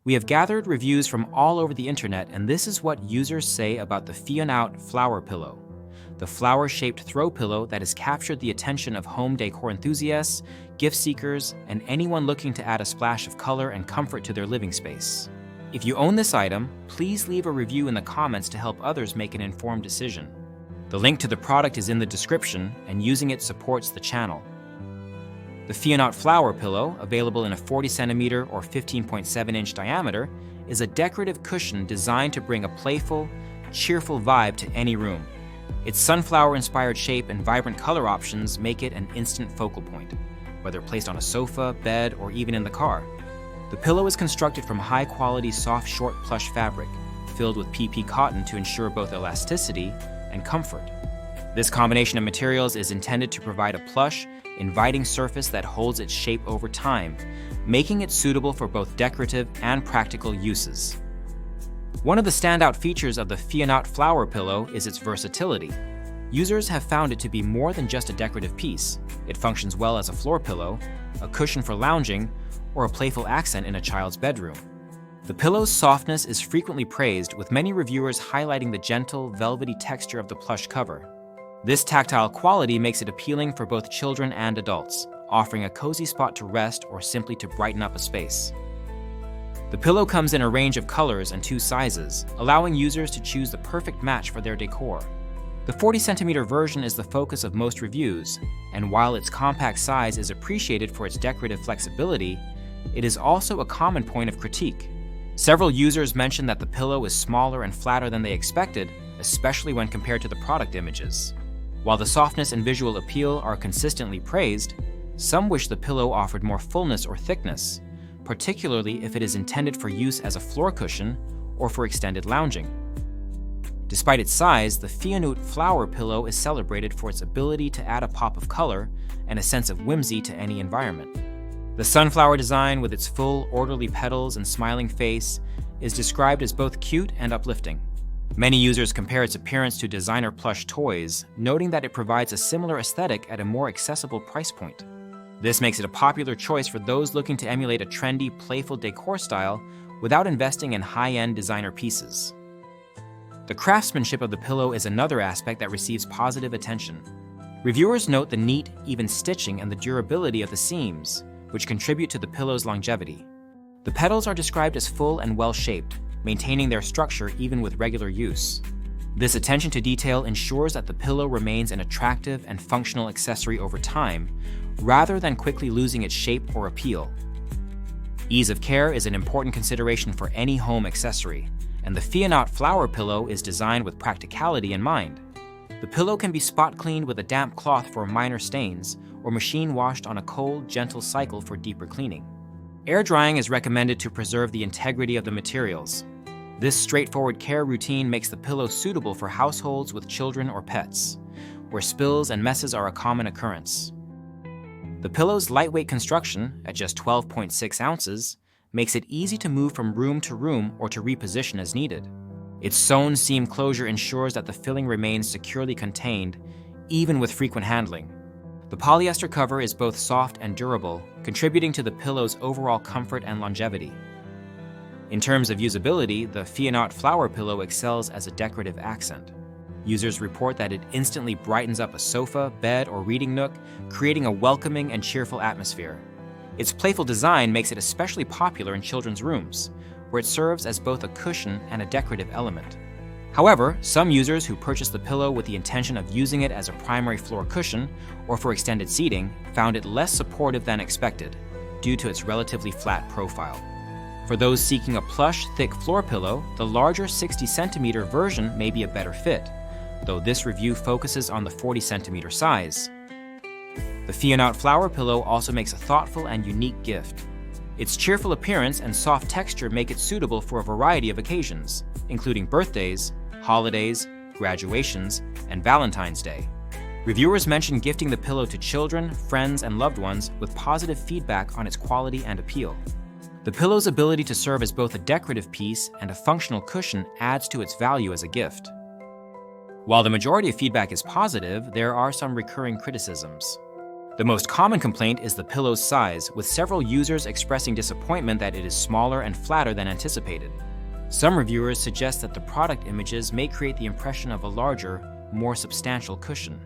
We have gathered reviews from all over the internet, and this is what users say about the FIONOUT Flower Pillow, the flower-shaped throw pillow that has captured the attention of home decor enthusiasts, gift seekers, and anyone looking to add a splash of color and comfort to their living space. If you own this item, please leave a review in the comments to help others make an informed decision. The link to the product is in the description, and using it supports the channel. The FIONOUT Flower Pillow, available in a 40cm or 15.7-inch diameter, is a decorative cushion designed to bring a playful, cheerful vibe to any room. Its sunflower-inspired shape and vibrant color options make it an instant focal point, whether placed on a sofa, bed, or even in the car. The pillow is constructed from high-quality soft short plush fabric, filled with PP cotton to ensure both elasticity and comfort. This combination of materials is intended to provide a plush, inviting surface that holds its shape over time, making it suitable for both decorative and practical uses. One of the standout features of the FIONOUT Flower Pillow is its versatility. Users have found it to be more than just a decorative piece. It functions well as a floor pillow, a cushion for lounging, or a playful accent in a child's bedroom. The pillow's softness is frequently praised, with many reviewers highlighting the gentle, velvety texture of the plush cover. This tactile quality makes it appealing for both children and adults, offering a cozy spot to rest or simply to brighten up a space. The pillow comes in a range of colors and 2 sizes, allowing users to choose the perfect match for their decor. The 40cm version is the focus of most reviews, and while its compact size is appreciated for its decorative flexibility, it is also a common point of critique. Several users mentioned that the pillow is smaller and flatter than they expected, especially when compared to the product images. While the softness and visual appeal are consistently praised, some wish the pillow offered more fullness or thickness, particularly if it is intended for use as a floor cushion or for extended lounging. Despite its size, the FIONOUT Flower Pillow is celebrated for its ability to add a pop of color and a sense of whimsy to any environment. The sunflower design, with its full, orderly petals and smiling face, is described as both cute and uplifting. Many users compare its appearance to designer plush toys, noting that it provides a similar aesthetic at a more accessible price point. This makes it a popular choice for those looking to emulate a trendy, playful decor style without investing in high-end designer pieces. The craftsmanship of the pillow is another aspect that receives positive attention. Reviewers note the neat, even stitching and the durability of the seams, which contribute to the pillow's longevity. The petals are described as full and well-shaped, maintaining their structure even with regular use. This attention to detail ensures that the pillow remains an attractive and functional accessory over time, rather than quickly losing its shape or appeal. Ease of care is an important consideration for any home accessory, and the FIONOUT Flower Pillow is designed with practicality in mind. The pillow can be spot cleaned with a damp cloth for minor stains, or machine washed on a cold, gentle cycle for deeper cleaning. Air drying is recommended to preserve the integrity of the materials. This straightforward care routine makes the pillow suitable for households with children or pets, where spills and messes are a common occurrence. The pillow's lightweight construction, at just 12.6 ounces, makes it easy to move from room to room or to reposition as needed. Its sewn seam closure ensures that the filling remains securely contained, even with frequent handling. The polyester cover is both soft and durable, contributing to the pillow's overall comfort and longevity. In terms of usability, the FIONOUT Flower Pillow excels as a decorative accent. Users report that it instantly brightens up a sofa, bed, or reading nook, creating a welcoming and cheerful atmosphere. Its playful design makes it especially popular in children's rooms, where it serves as both a cushion and a decorative element. However, some users who purchased the pillow with the intention of using it as a primary floor cushion or for extended seating found it less supportive than expected, due to its relatively flat profile. For those seeking a plush, thick floor pillow, the larger 60cm version may be a better fit, though this review focuses on the 40cm size. The FIONOUT Flower Pillow also makes a thoughtful and unique gift. Its cheerful appearance and soft texture make it suitable for a variety of occasions, including birthdays, holidays, graduations, and Valentine's Day. Reviewers mention gifting the pillow to children, friends, and loved ones with positive feedback on its quality and appeal. The pillow's ability to serve as both a decorative piece and a functional cushion adds to its value as a gift. While the majority of feedback is positive, there are some recurring criticisms. The most common complaint is the pillow's size, with several users expressing disappointment that it is smaller and flatter than anticipated. Some reviewers suggest that the product images may create the impression of a larger, more substantial cushion.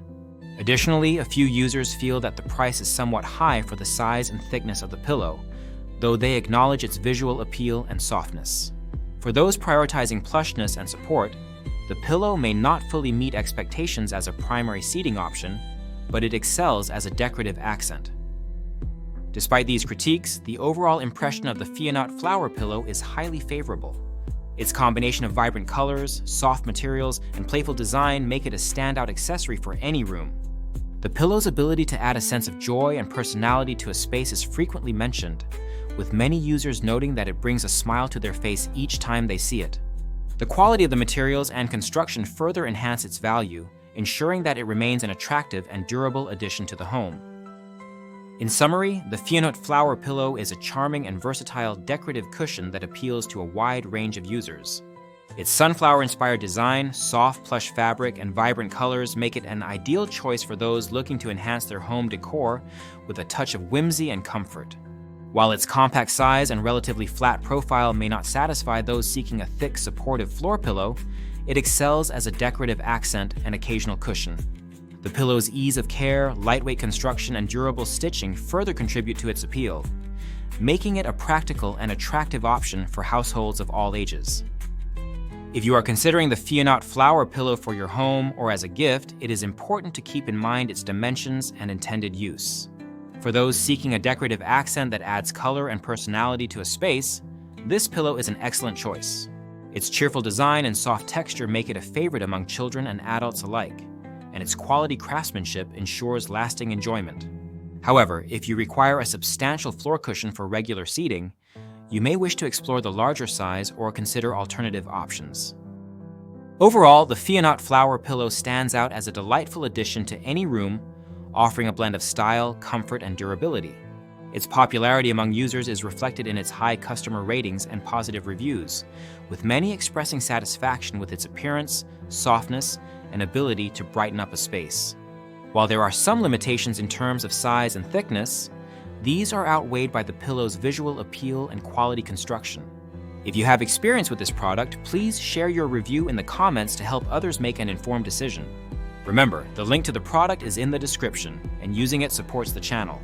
Additionally, a few users feel that the price is somewhat high for the size and thickness of the pillow, though they acknowledge its visual appeal and softness. For those prioritizing plushness and support, the pillow may not fully meet expectations as a primary seating option, but it excels as a decorative accent. Despite these critiques, the overall impression of the FIONOUT Flower Pillow is highly favorable. Its combination of vibrant colors, soft materials, and playful design make it a standout accessory for any room. The pillow's ability to add a sense of joy and personality to a space is frequently mentioned, with many users noting that it brings a smile to their face each time they see it. The quality of the materials and construction further enhance its value, ensuring that it remains an attractive and durable addition to the home. In summary, the FIONOUT Flower Pillow is a charming and versatile decorative cushion that appeals to a wide range of users. Its sunflower-inspired design, soft plush fabric, and vibrant colors make it an ideal choice for those looking to enhance their home decor with a touch of whimsy and comfort. While its compact size and relatively flat profile may not satisfy those seeking a thick, supportive floor pillow, it excels as a decorative accent and occasional cushion. The pillow's ease of care, lightweight construction, and durable stitching further contribute to its appeal, making it a practical and attractive option for households of all ages. If you are considering the FIONOUT Flower Pillow for your home or as a gift, it is important to keep in mind its dimensions and intended use. For those seeking a decorative accent that adds color and personality to a space, this pillow is an excellent choice. Its cheerful design and soft texture make it a favorite among children and adults alike, and its quality craftsmanship ensures lasting enjoyment. However, if you require a substantial floor cushion for regular seating, you may wish to explore the larger size or consider alternative options. Overall, the FIONOUT Flower Pillow stands out as a delightful addition to any room, offering a blend of style, comfort, and durability. Its popularity among users is reflected in its high customer ratings and positive reviews, with many expressing satisfaction with its appearance, softness, and ability to brighten up a space. While there are some limitations in terms of size and thickness, these are outweighed by the pillow's visual appeal and quality construction. If you have experience with this product, please share your review in the comments to help others make an informed decision. Remember, the link to the product is in the description, and using it supports the channel.